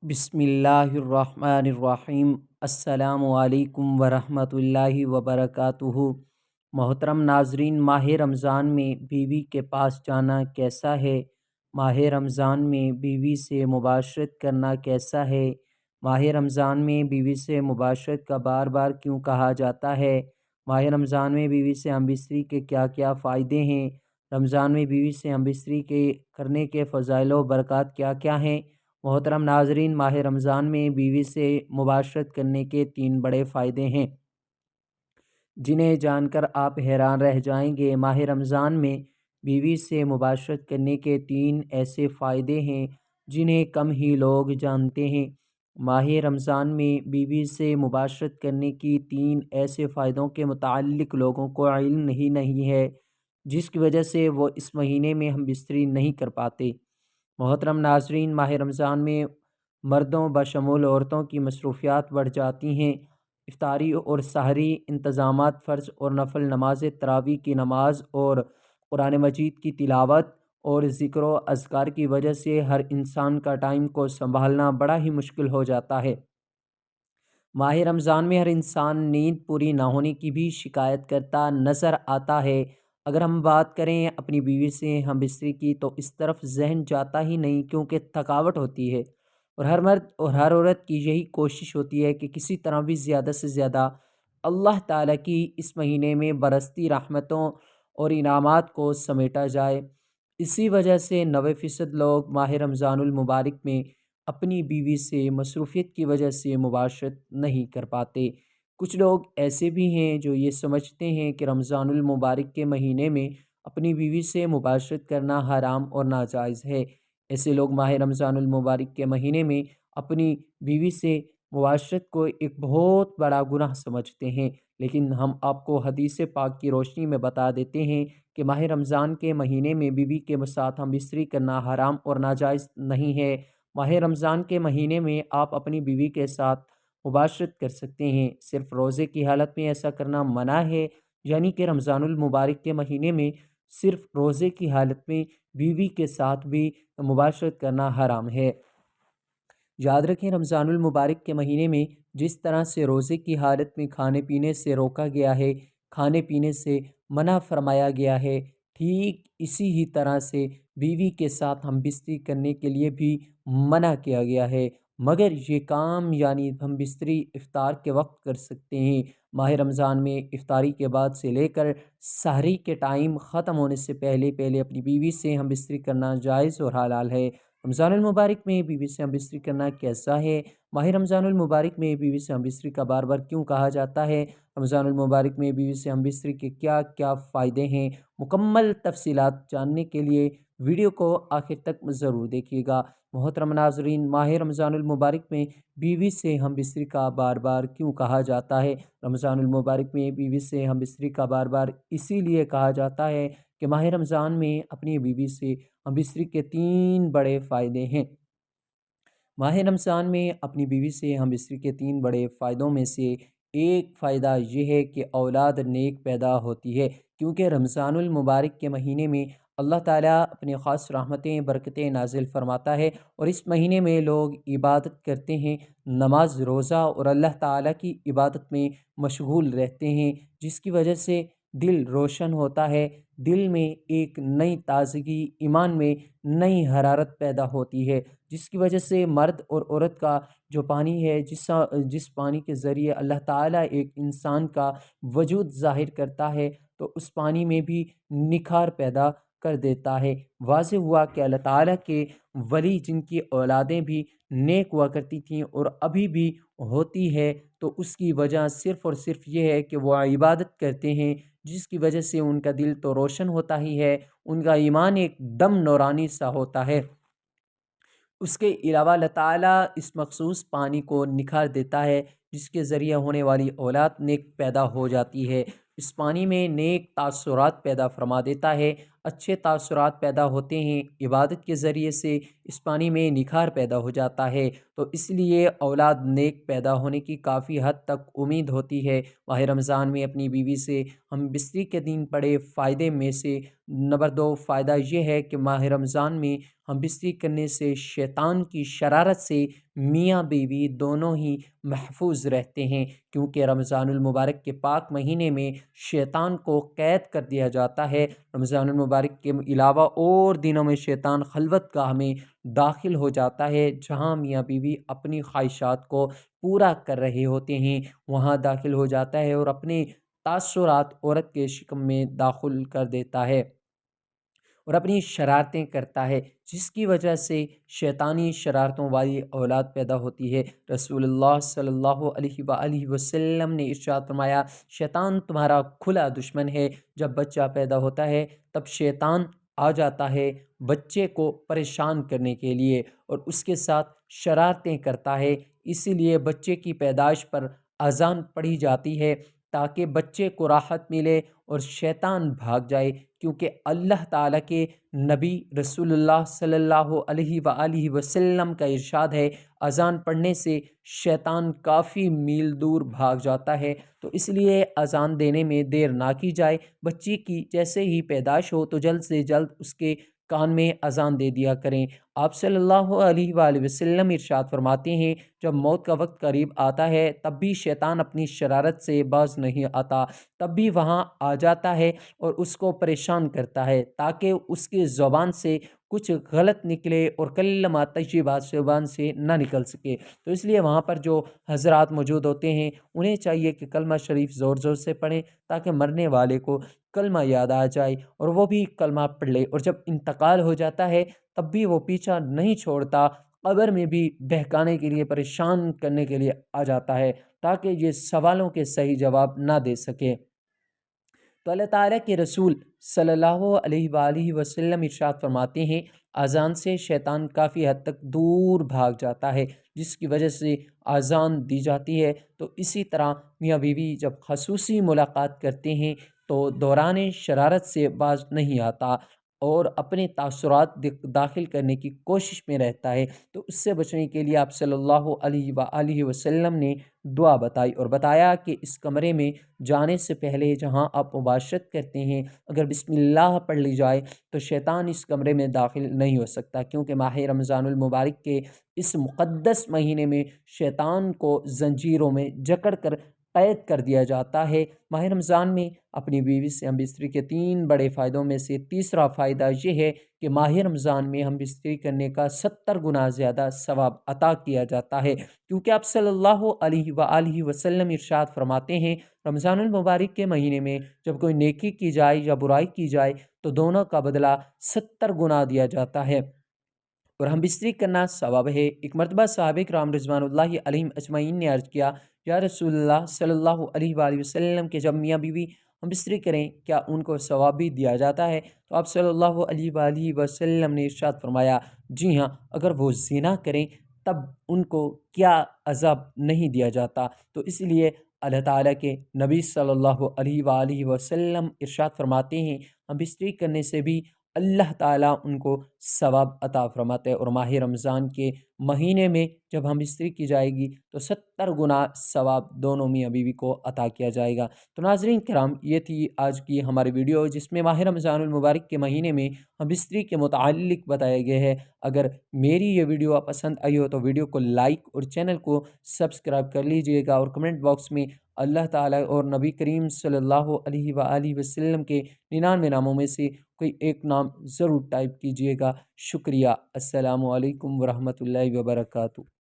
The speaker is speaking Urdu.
بسم اللہ الرحمن الرحیم۔ السلام علیکم ورحمۃ اللہ وبرکاتہ۔ محترم ناظرین، ماہ رمضان میں بیوی کے پاس جانا کیسا ہے؟ ماہ رمضان میں بیوی سے مباشرت کرنا کیسا ہے؟ ماہ رمضان میں بیوی سے مباشرت کا بار بار کیوں کہا جاتا ہے؟ ماہ رمضان میں بیوی سے ہم بستری کے کیا کیا فائدے ہیں؟ رمضان میں بیوی سے ہم بستری کے کرنے کے فضائل و برکات کیا کیا ہیں؟ محترم ناظرین، ماہ رمضان میں بیوی سے مباشرت کرنے کے 3 بڑے فائدے ہیں جنہیں جان کر آپ حیران رہ جائیں گے۔ ماہ رمضان میں بیوی سے مباشرت کرنے کے 3 ایسے فائدے ہیں جنہیں کم ہی لوگ جانتے ہیں۔ ماہ رمضان میں بیوی سے مباشرت کرنے کی 3 ایسے فائدوں کے متعلق لوگوں کو علم نہیں ہے، جس کی وجہ سے وہ اس مہینے میں ہم بستری نہیں کر پاتے۔ محترم ناظرین، ماہ رمضان میں مردوں بشمول عورتوں کی مصروفیات بڑھ جاتی ہیں۔ افطاری اور سحری انتظامات، فرض اور نفل نماز تراویح کی نماز اور قرآن مجید کی تلاوت اور ذکر و اذکار کی وجہ سے ہر انسان کا ٹائم کو سنبھالنا بڑا ہی مشکل ہو جاتا ہے۔ ماہ رمضان میں ہر انسان نیند پوری نہ ہونے کی بھی شکایت کرتا نظر آتا ہے۔ اگر ہم بات کریں اپنی بیوی سے ہم بستری کی تو اس طرف ذہن جاتا ہی نہیں، کیونکہ تھکاوٹ ہوتی ہے، اور ہر مرد اور ہر عورت کی یہی کوشش ہوتی ہے کہ کسی طرح بھی زیادہ سے زیادہ اللہ تعالیٰ کی اس مہینے میں برستی رحمتوں اور انعامات کو سمیٹا جائے۔ اسی وجہ سے 90% لوگ ماہ رمضان المبارک میں اپنی بیوی سے مصروفیت کی وجہ سے مباشرت نہیں کر پاتے۔ کچھ لوگ ایسے بھی ہیں جو یہ سمجھتے ہیں کہ رمضان المبارک کے مہینے میں اپنی بیوی سے مباشرت کرنا حرام اور ناجائز ہے۔ ایسے لوگ ماہ رمضان المبارک کے مہینے میں اپنی بیوی سے مباشرت کو ایک بہت بڑا گناہ سمجھتے ہیں، لیکن ہم آپ کو حدیث پاک کی روشنی میں بتا دیتے ہیں کہ ماہ رمضان کے مہینے میں بیوی کے ساتھ ہم بستری کرنا حرام اور ناجائز نہیں ہے۔ ماہ رمضان کے مہینے میں آپ اپنی بیوی کے ساتھ مباشرت کر سکتے ہیں، صرف روزے کی حالت میں ایسا کرنا منع ہے، یعنی کہ رمضان المبارک کے مہینے میں صرف روزے کی حالت میں بیوی کے ساتھ بھی مباشرت کرنا حرام ہے۔ یاد رکھیں، رمضان المبارک کے مہینے میں جس طرح سے روزے کی حالت میں کھانے پینے سے روکا گیا ہے، کھانے پینے سے منع فرمایا گیا ہے، ٹھیک اسی ہی طرح سے بیوی کے ساتھ ہم بستری کرنے کے لیے بھی منع کیا گیا ہے، مگر یہ کام یعنی ہم بستری افطار کے وقت کر سکتے ہیں۔ ماہ رمضان میں افطاری کے بعد سے لے کر سحری کے ٹائم ختم ہونے سے پہلے اپنی بیوی سے ہم بستری کرنا جائز اور حلال ہے۔ رمضان المبارک میں بیوی سے ہم بستری کرنا کیسا ہے؟ ماہ رمضان المبارک میں بیوی سے ہم بستری کا بار بار کیوں کہا جاتا ہے؟ رمضان المبارک میں بیوی سے ہم بستری کے کیا کیا فائدے ہیں؟ مکمل تفصیلات جاننے کے لیے ویڈیو کو آخر تک ضرور دیکھیے گا۔ محترم ناظرین، ماہ رمضان المبارک میں بیوی سے ہم بستری کا بار بار کیوں کہا جاتا ہے؟ رمضان المبارک میں بیوی سے ہم بستری کا بار بار اسی لیے کہا جاتا ہے کہ ماہ رمضان میں اپنی بیوی سے ہم بستری کے 3 بڑے فائدے ہیں۔ ماہ رمضان میں اپنی بیوی سے ہم بستری کے 3 بڑے فائدوں میں سے ایک فائدہ یہ ہے کہ اولاد نیک پیدا ہوتی ہے، کیونکہ رمضان المبارک کے مہینے میں اللہ تعالیٰ اپنی خاص رحمتیں برکتیں نازل فرماتا ہے، اور اس مہینے میں لوگ عبادت کرتے ہیں، نماز روزہ اور اللہ تعالیٰ کی عبادت میں مشغول رہتے ہیں، جس کی وجہ سے دل روشن ہوتا ہے، دل میں ایک نئی تازگی، ایمان میں نئی حرارت پیدا ہوتی ہے، جس کی وجہ سے مرد اور عورت کا جو پانی ہے، جس پانی کے ذریعے اللہ تعالیٰ ایک انسان کا وجود ظاہر کرتا ہے، تو اس پانی میں بھی نکھار پیدا کر دیتا ہے۔ واضح ہوا کہ اللہ تعالیٰ کے ولی جن کی اولادیں بھی نیک ہوا کرتی تھیں اور ابھی بھی ہوتی ہے، تو اس کی وجہ صرف اور صرف یہ ہے کہ وہ عبادت کرتے ہیں، جس کی وجہ سے ان کا دل تو روشن ہوتا ہی ہے، ان کا ایمان ایک دم نورانی سا ہوتا ہے۔ اس کے علاوہ اللہ تعالیٰ اس مخصوص پانی کو نکھار دیتا ہے، جس کے ذریعے ہونے والی اولاد نیک پیدا ہو جاتی ہے۔ اس پانی میں نیک تاثرات پیدا فرما دیتا ہے۔ اچھے تاثرات پیدا ہوتے ہیں، عبادت کے ذریعے سے اس پانی میں نکھار پیدا ہو جاتا ہے، تو اس لیے اولاد نیک پیدا ہونے کی کافی حد تک امید ہوتی ہے۔ ماہ رمضان میں اپنی بیوی سے ہم بستری کے دن پڑے فائدے میں سے نمبر 2 فائدہ یہ ہے کہ ماہ رمضان میں ہم بستری کرنے سے شیطان کی شرارت سے میاں بیوی دونوں ہی محفوظ رہتے ہیں، کیونکہ رمضان المبارک کے پاک مہینے میں شیطان کو قید کر دیا جاتا ہے۔ رمضان المبارک کے علاوہ اور دنوں میں شیطان خلوت گاہ میں داخل ہو جاتا ہے، جہاں میاں بیوی اپنی خواہشات کو پورا کر رہے ہوتے ہیں، وہاں داخل ہو جاتا ہے اور اپنے تاثرات عورت کے شکم میں داخل کر دیتا ہے اور اپنی شرارتیں کرتا ہے، جس کی وجہ سے شیطانی شرارتوں والی اولاد پیدا ہوتی ہے۔ رسول اللہ صلی اللہ علیہ وآلہ وسلم نے ارشاد فرمایا، شیطان تمہارا کھلا دشمن ہے۔ جب بچہ پیدا ہوتا ہے تب شیطان آ جاتا ہے بچے کو پریشان کرنے کے لیے اور اس کے ساتھ شرارتیں کرتا ہے، اسی لیے بچے کی پیدائش پر اذان پڑھی جاتی ہے تاکہ بچے کو راحت ملے اور شیطان بھاگ جائے، کیونکہ اللہ تعالیٰ کے نبی رسول اللہ صلی اللہ علیہ وآلہ وسلم کا ارشاد ہے، اذان پڑھنے سے شیطان کافی میل دور بھاگ جاتا ہے، تو اس لیے اذان دینے میں دیر نہ کی جائے۔ بچی کی جیسے ہی پیدائش ہو تو جلد سے جلد اس کے کان میں اذان دے دیا کریں۔ آپ صلی اللہ علیہ وآلہ وسلم ارشاد فرماتے ہیں، جب موت کا وقت قریب آتا ہے تب بھی شیطان اپنی شرارت سے باز نہیں آتا، تب بھی وہاں آ جاتا ہے اور اس کو پریشان کرتا ہے تاکہ اس کی زبان سے کچھ غلط نکلے اور کلمہ طیبہ زبان سے نہ نکل سکے، تو اس لیے وہاں پر جو حضرات موجود ہوتے ہیں انہیں چاہیے کہ کلمہ شریف زور زور سے پڑھیں تاکہ مرنے والے کو کلمہ یاد آ جائے اور وہ بھی کلمہ پڑھ لے، اور جب انتقال ہو جاتا ہے تب بھی وہ پیچھا نہیں چھوڑتا، قبر میں بھی بہکانے کے لیے پریشان کرنے کے لیے آ جاتا ہے تاکہ یہ سوالوں کے صحیح جواب نہ دے سکے۔ تو اللہ تعالیٰ کے رسول صلی اللہ علیہ وآلہ وسلم ارشاد فرماتے ہیں، اذان سے شیطان کافی حد تک دور بھاگ جاتا ہے، جس کی وجہ سے اذان دی جاتی ہے۔ تو اسی طرح میاں بیوی جب خصوصی ملاقات کرتے ہیں تو دوران شرارت سے باز نہیں آتا اور اپنے تاثرات داخل کرنے کی کوشش میں رہتا ہے، تو اس سے بچنے کے لیے آپ صلی اللہ علیہ وآلہ وسلم نے دعا بتائی اور بتایا کہ اس کمرے میں جانے سے پہلے جہاں آپ مباشرت کرتے ہیں اگر بسم اللہ پڑھ لی جائے تو شیطان اس کمرے میں داخل نہیں ہو سکتا، کیونکہ ماہ رمضان المبارک کے اس مقدس مہینے میں شیطان کو زنجیروں میں جکڑ کر قید کر دیا جاتا ہے۔ ماہ رمضان میں اپنی بیوی سے ہم بستری کے 3 بڑے فائدوں میں سے تیسرا فائدہ یہ ہے کہ ماہ رمضان میں ہم بستری کرنے کا 70 گنا زیادہ ثواب عطا کیا جاتا ہے، کیونکہ آپ صلی اللہ علیہ وآلہ وسلم ارشاد فرماتے ہیں، رمضان المبارک کے مہینے میں جب کوئی نیکی کی جائے یا برائی کی جائے تو دونوں کا بدلہ 70 گنا دیا جاتا ہے اور ہم بستری کرنا ثواب ہے۔ ایک مرتبہ صحابہ کرام رضوان اللہ علیہم اجمعین نے عرض کیا، یا رسول اللہ صلی اللہ علیہ وآلہ وسلم کہ جب میاں بیوی ہم بستری کریں کیا ان کو ثواب بھی دیا جاتا ہے؟ تو آپ صلی اللہ علیہ وآلہ وسلم نے ارشاد فرمایا، جی ہاں، اگر وہ زنا کریں تب ان کو کیا عذاب نہیں دیا جاتا؟ تو اس لیے اللہ تعالیٰ کے نبی صلی اللہ علیہ وآلہ وسلم ارشاد فرماتے ہیں، ہم بستری کرنے سے بھی اللہ تعالیٰ ان کو ثواب عطا فرماتے ہیں، اور ماہ رمضان کے مہینے میں جب ہم بستری کی جائے گی تو 70 گنا ثواب دونوں میاں بیوی کو عطا کیا جائے گا۔ تو ناظرین کرام، یہ تھی آج کی ہماری ویڈیو جس میں ماہ رمضان المبارک کے مہینے میں ہم بستری کے متعلق بتائے گئے ہیں۔ اگر میری یہ ویڈیو پسند آئی ہو تو ویڈیو کو لائک اور چینل کو سبسکرائب کر لیجئے گا، اور کمنٹ باکس میں اللہ تعالیٰ اور نبی کریم صلی اللہ علیہ وآلہ وسلم کے 99 ناموں میں سے کوئی ایک نام ضرور ٹائپ کیجئے گا۔ شکریہ۔ السلام علیکم ورحمۃ اللہ وبرکاتہ۔